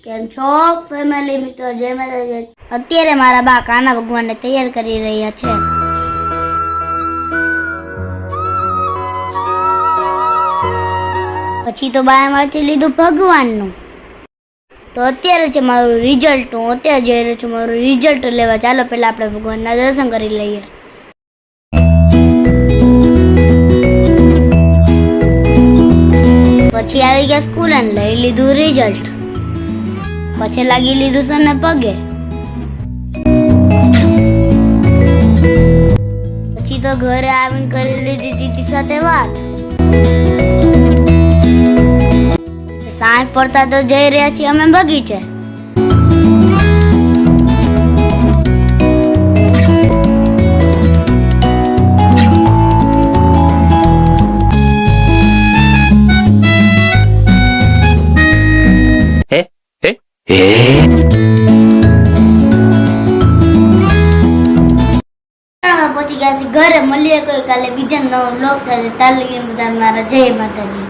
કેમ છો ફેમિલી મિત્રો? જય માતાજી. અત્યારે મારા બા કાના ભગવાનને તૈયાર કરી રહ્યા છે. પછી તો બાએ વાંચી લીધું ભગવાનનું. તો અત્યારે છે મારું રિઝલ્ટ. હું અત્યારે જઈ રહ્યો છું મારું રિઝલ્ટ લેવા. ચાલો પહેલા આપણે ભગવાનના દર્શન કરી લઈએ. પછી આવી ગયા સ્કૂલ અને લઈ લીધું રિઝલ્ટ. પછી લાગી લીધું સને પગે. પછી તો ઘરે આવીને કરી લીધી દીદી સાથે વાત. સાંજ પડતા તો જઈ રહ્યા છીએ અમે બગીચે. પહોંચી ગયા ઘરે. મળીએ કોઈ કાલે બીજા નવા બ્લોગ સાથે. તાલીમ બધા મારા જય માતાજી.